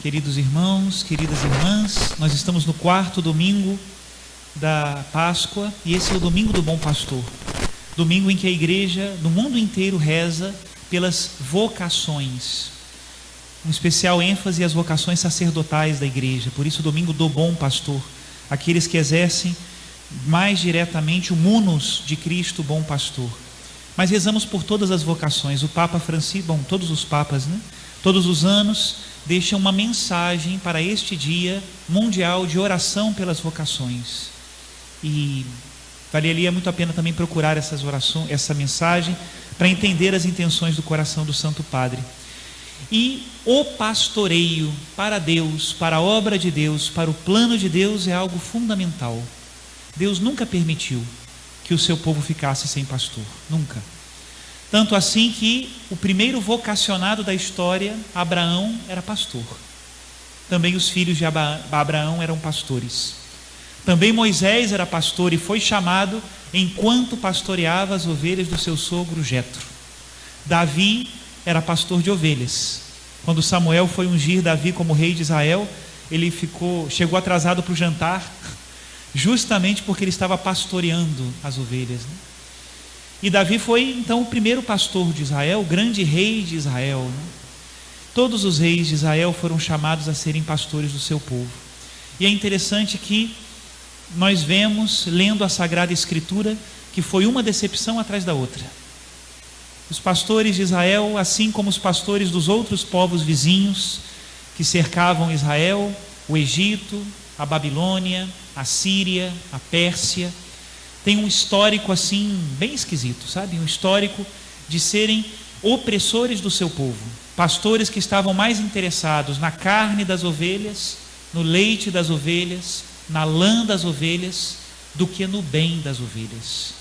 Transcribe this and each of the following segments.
Queridos irmãos, queridas irmãs, nós estamos no 4º domingo da Páscoa e esse é o domingo do Bom Pastor. Domingo em que a igreja no mundo inteiro reza pelas vocações. Um especial ênfase às vocações sacerdotais da igreja, por isso o domingo do Bom Pastor. Aqueles que exercem mais diretamente o munus de Cristo, Bom Pastor. Mas rezamos por todas as vocações. O Papa Francisco, todos os papas, todos os anos deixam uma mensagem para este dia mundial de oração pelas vocações. E valeria muito a pena também procurar essas orações, essa mensagem, para entender as intenções do coração do Santo Padre. E o pastoreio para Deus, para a obra de Deus, para o plano de Deus é algo fundamental. Deus nunca permitiu que o seu povo ficasse sem pastor, nunca. Tanto assim que o primeiro vocacionado da história, Abraão, era pastor. Também os filhos de Abraão eram pastores. Também Moisés era pastor e foi chamado enquanto pastoreava as ovelhas do seu sogro Jetro. Davi era pastor de ovelhas. Quando Samuel foi ungir Davi como rei de Israel, ele chegou atrasado para o jantar, justamente porque ele estava pastoreando as ovelhas. E Davi foi então o primeiro pastor de Israel, o grande rei de Israel. Todos os reis de Israel foram chamados a serem pastores do seu povo. E é interessante que nós vemos, lendo a Sagrada Escritura, que foi uma decepção atrás da outra. Os pastores de Israel, assim como os pastores dos outros povos vizinhos que cercavam Israel, o Egito, a Babilônia, a Síria, a Pérsia, tem um histórico assim bem esquisito, sabe? Um histórico de serem opressores do seu povo, pastores que estavam mais interessados na carne das ovelhas, no leite das ovelhas, na lã das ovelhas, do que no bem das ovelhas.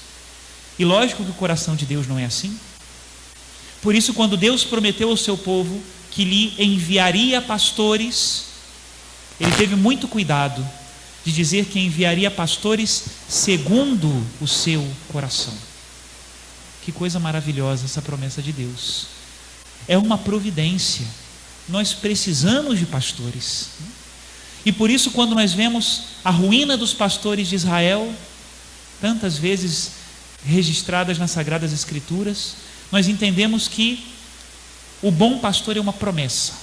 E lógico que o coração de Deus não é assim. Por isso, quando Deus prometeu ao seu povo que lhe enviaria pastores, ele teve muito cuidado de dizer que enviaria pastores segundo o seu coração. Que coisa maravilhosa essa promessa de Deus. É uma providência. Nós precisamos de pastores. E por isso, quando nós vemos a ruína dos pastores de Israel, tantas vezes registradas nas Sagradas Escrituras, nós entendemos que o bom pastor é uma promessa.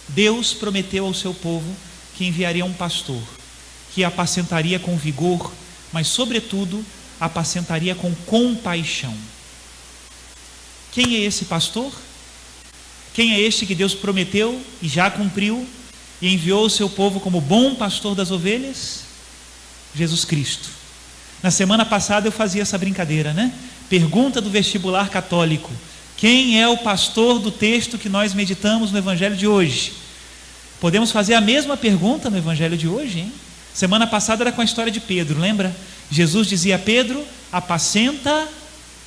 Deus prometeu ao seu povo que enviaria um pastor, que apacentaria com vigor, mas sobretudo apacentaria com compaixão. Quem é esse pastor? Quem é este que Deus prometeu e já cumpriu e enviou o seu povo como bom pastor das ovelhas? Jesus Cristo. Na semana passada eu fazia essa brincadeira, Pergunta do vestibular católico: quem é o pastor do texto que nós meditamos no Evangelho de hoje? Podemos fazer a mesma pergunta no Evangelho de hoje, hein? Semana passada era com a história de Pedro, lembra? Jesus dizia a Pedro: apacenta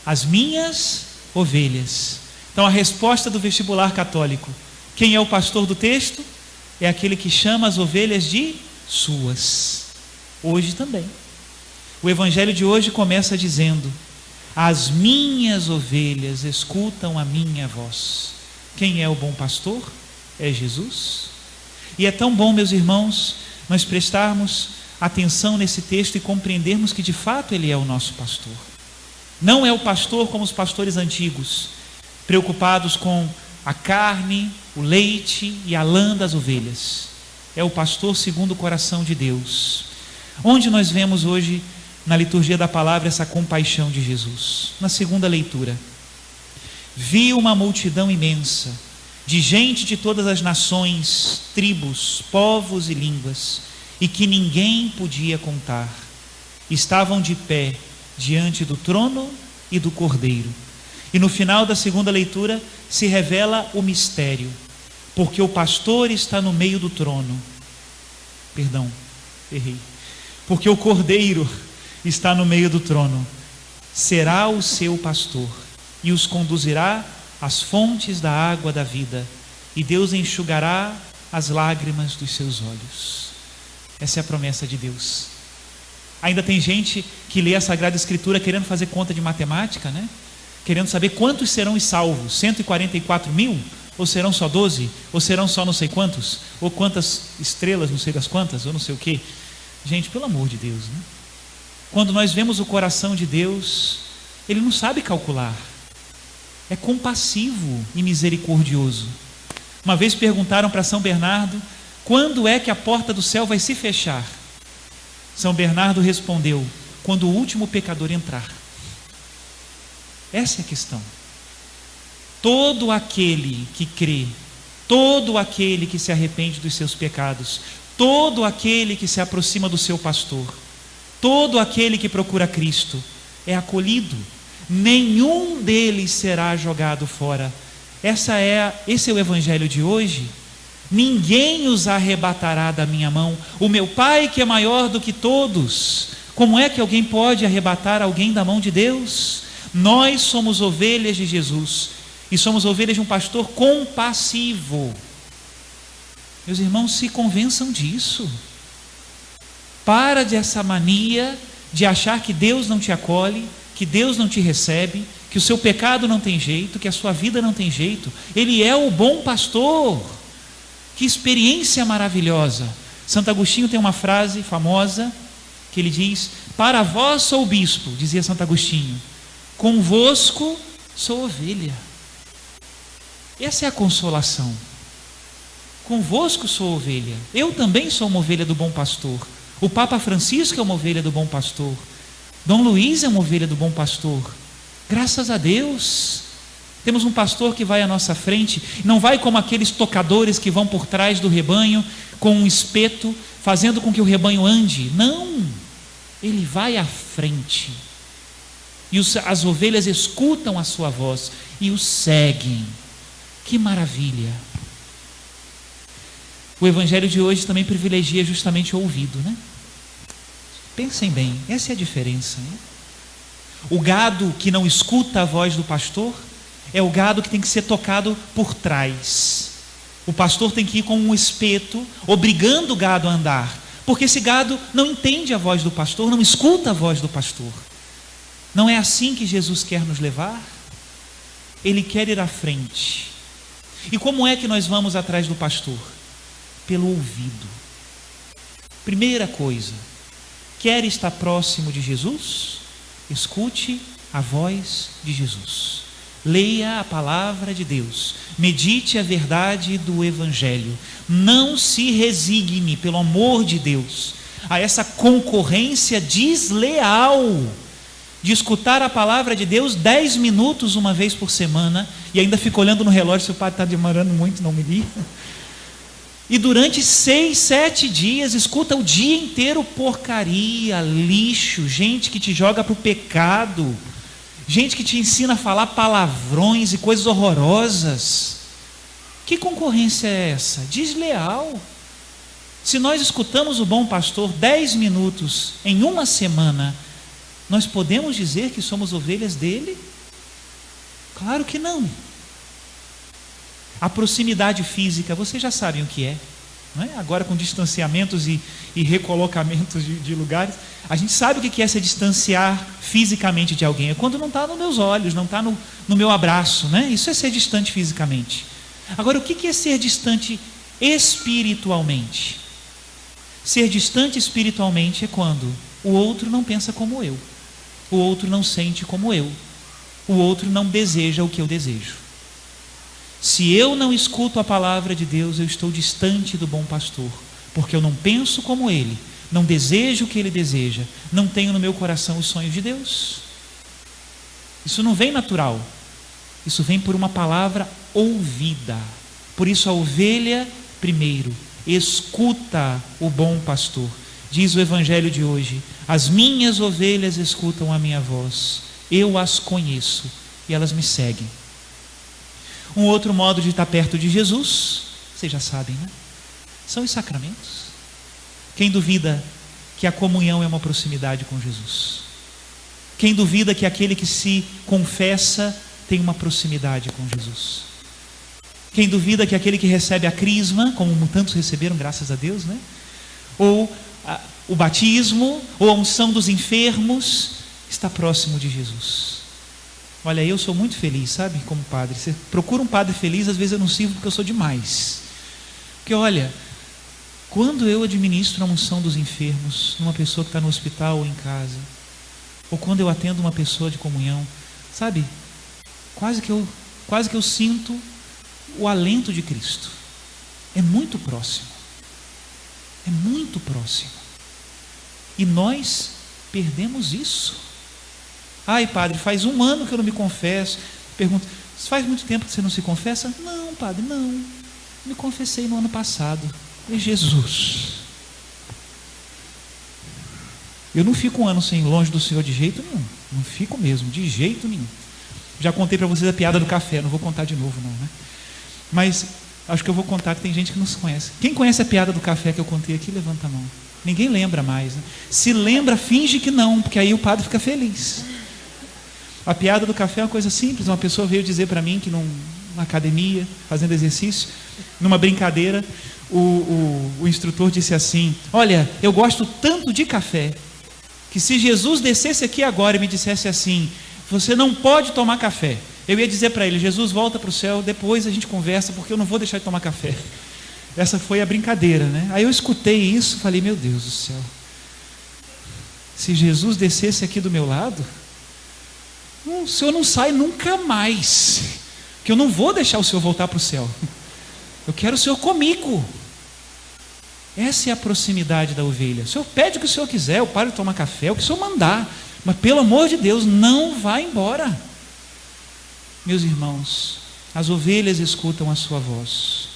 as minhas ovelhas. Então a resposta do vestibular católico: quem é o pastor do texto? É aquele que chama as ovelhas de suas. Hoje também. O Evangelho de hoje começa dizendo: as minhas ovelhas escutam a minha voz. Quem é o bom pastor? É Jesus. E é tão bom, meus irmãos, nós prestarmos atenção nesse texto e compreendermos que de fato ele é o nosso pastor. Não é o pastor como os pastores antigos, preocupados com a carne, o leite e a lã das ovelhas. É o pastor segundo o coração de Deus. Onde nós vemos hoje na liturgia da palavra essa compaixão de Jesus? Na segunda leitura: vi uma multidão imensa de gente de todas as nações, tribos, povos e línguas, e que ninguém podia contar. Estavam de pé diante do trono e do Cordeiro. E no final da segunda leitura se revela o mistério, porque o pastor está no meio do trono. Porque o Cordeiro está no meio do trono. Será o seu pastor e os conduzirá às fontes da água da vida, e Deus enxugará as lágrimas dos seus olhos. Essa é a promessa de Deus. Ainda tem gente que lê a Sagrada Escritura querendo fazer conta de matemática, querendo saber quantos serão os salvos. 144 mil? Ou serão só 12? Ou serão só não sei quantos? Ou quantas estrelas, não sei das quantas? Ou não sei o quê? Gente, pelo amor de Deus, né? Quando nós vemos o coração de Deus, Ele não sabe calcular. É compassivo e misericordioso. Uma vez perguntaram para São Bernardo, quando é que a porta do céu vai se fechar? São Bernardo respondeu, quando o último pecador entrar. Essa é a questão. Todo aquele que crê, todo aquele que se arrepende dos seus pecados, todo aquele que se aproxima do seu pastor, todo aquele que procura Cristo, é acolhido. Nenhum deles será jogado fora. Esse é o evangelho de hoje. Ninguém os arrebatará da minha mão. O meu Pai que é maior do que todos. Como é que alguém pode arrebatar alguém da mão de Deus? Nós somos ovelhas de Jesus e somos ovelhas de um pastor compassivo. Meus irmãos, se convençam disso. Para dessa mania de achar que Deus não te acolhe, que Deus não te recebe, que o seu pecado não tem jeito, que a sua vida não tem jeito. Ele é o bom pastor. Que experiência maravilhosa. Santo Agostinho tem uma frase famosa que ele diz: para vós sou bispo, dizia Santo Agostinho, convosco sou ovelha. Essa é a consolação. Convosco sou ovelha. Eu também sou uma ovelha do bom pastor. O Papa Francisco é uma ovelha do bom pastor. Dom Luís é uma ovelha do bom pastor. Graças a Deus. Temos um pastor que vai à nossa frente, não vai como aqueles tocadores que vão por trás do rebanho com um espeto, fazendo com que o rebanho ande. Não, ele vai à frente. E as ovelhas escutam a sua voz e o seguem. Que maravilha! O evangelho de hoje também privilegia justamente o ouvido, né? Pensem bem, essa é a diferença, né? O gado que não escuta a voz do pastor é o gado que tem que ser tocado por trás. O pastor tem que ir com um espeto, obrigando o gado a andar, porque esse gado não entende a voz do pastor, não escuta a voz do pastor. Não é assim que Jesus quer nos levar? Ele quer ir à frente. E como é que nós vamos atrás do pastor? Pelo ouvido. Primeira coisa, quer estar próximo de Jesus? Escute a voz de Jesus. Leia a palavra de Deus, medite a verdade do evangelho. Não se resigne, pelo amor de Deus, a essa concorrência desleal de escutar a palavra de Deus 10 minutos uma vez por semana e ainda fica olhando no relógio se o padre está demorando muito, não me liga. E durante 6, 7 dias escuta o dia inteiro porcaria, lixo, gente que te joga para o pecado, gente que te ensina a falar palavrões e coisas horrorosas. Que concorrência é essa? Desleal. Se nós escutamos o bom pastor 10 minutos em uma semana, nós podemos dizer que somos ovelhas dele? Claro que não. A proximidade física, vocês já sabem o que é, não é? Agora com distanciamentos e recolocamentos de lugares, a gente sabe o que é se distanciar fisicamente de alguém. É quando não está nos meus olhos, não está no meu abraço, né? Isso é ser distante fisicamente. Agora, o que é ser distante espiritualmente? Ser distante espiritualmente é quando o outro não pensa como eu, o outro não sente como eu, o outro não deseja o que eu desejo. Se eu não escuto a palavra de Deus, eu estou distante do bom pastor, porque eu não penso como ele, não desejo o que ele deseja, não tenho no meu coração os sonhos de Deus. Isso não vem natural, isso vem por uma palavra ouvida. Por isso a ovelha, primeiro, escuta o bom pastor. Diz o evangelho de hoje: as minhas ovelhas escutam a minha voz, eu as conheço e elas me seguem. Um outro modo de estar perto de Jesus, vocês já sabem, né? São os sacramentos. Quem duvida que a comunhão é uma proximidade com Jesus? Quem duvida que aquele que se confessa tem uma proximidade com Jesus? Quem duvida que aquele que recebe a crisma, como tantos receberam, graças a Deus, né? Ou o batismo, ou a unção dos enfermos, está próximo de Jesus? Olha, eu sou muito feliz, sabe, como padre. Você procura um padre feliz, às vezes eu não sirvo porque eu sou demais. Porque olha, quando eu administro a unção dos enfermos, numa pessoa que está no hospital ou em casa, ou quando eu atendo uma pessoa de comunhão, sabe, quase que eu sinto o alento de Cristo. É muito próximo. É muito próximo. E nós perdemos isso. Ai, padre, faz 1 ano que eu não me confesso. Pergunto, faz muito tempo que você não se confessa? Não, padre, não. Me confessei no ano passado. É Jesus. Eu não fico 1 ano sem longe do Senhor de jeito nenhum. Não fico mesmo, de jeito nenhum. Já contei para vocês a piada do café, não vou contar de novo não, né? Mas acho que eu vou contar, que tem gente que não se conhece. Quem conhece a piada do café que eu contei aqui, levanta a mão. Ninguém lembra mais, né? Se lembra, finge que não, porque aí o padre fica feliz. A piada do café é uma coisa simples. Uma pessoa veio dizer para mim que numa academia, fazendo exercício, numa brincadeira, o instrutor disse assim: olha, eu gosto tanto de café, que se Jesus descesse aqui agora e me dissesse assim: você não pode tomar café, eu ia dizer para ele: Jesus, volta para o céu, depois a gente conversa, porque eu não vou deixar de tomar café. Essa foi a brincadeira, né? Aí eu escutei isso, falei: meu Deus do céu, se Jesus descesse aqui do meu lado, o Senhor não sai nunca mais, que eu não vou deixar o Senhor voltar para o céu. Eu quero o Senhor comigo. Essa é a proximidade da ovelha. O Senhor pede o que o Senhor quiser, eu paro de tomar café, o que o Senhor mandar, mas pelo amor de Deus, não vá embora. Meus irmãos, as ovelhas escutam a sua voz.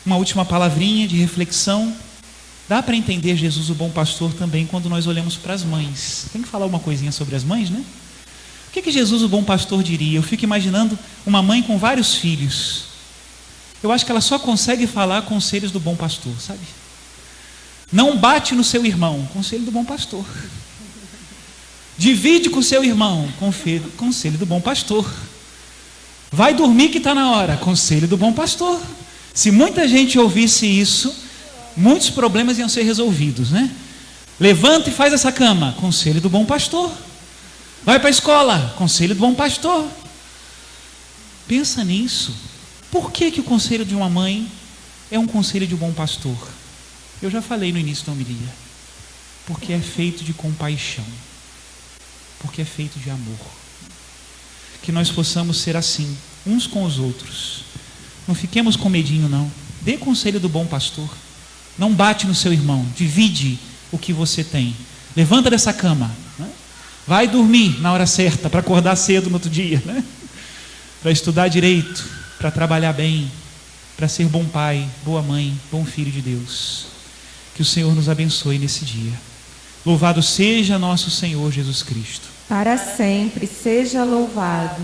Uma última palavrinha de reflexão. Dá para entender Jesus o bom pastor também quando nós olhamos para as mães. Tem que falar uma coisinha sobre as mães, né? O que Jesus o bom pastor diria? Eu fico imaginando uma mãe com vários filhos. Eu acho que ela só consegue falar conselhos do bom pastor, sabe? Não bate no seu irmão, conselho do bom pastor. Divide com seu irmão, conselho do bom pastor. Vai dormir que está na hora, conselho do bom pastor. Se muita gente ouvisse isso, muitos problemas iam ser resolvidos, né? Levanta e faz essa cama, conselho do bom pastor. Vai para a escola, conselho do bom pastor. Pensa nisso. Por que o conselho de uma mãe é um conselho de um bom pastor? Eu já falei no início da homilia. Porque é feito de compaixão. Porque é feito de amor. Que nós possamos ser assim, uns com os outros. Não fiquemos com medinho, não. Dê conselho do bom pastor. Não bate no seu irmão. Divide o que você tem. Levanta dessa cama, né? Vai dormir na hora certa, para acordar cedo no outro dia, né? Para estudar direito, para trabalhar bem, para ser bom pai, boa mãe, bom filho de Deus. Que o Senhor nos abençoe nesse dia. Louvado seja nosso Senhor Jesus Cristo. Para sempre seja louvado.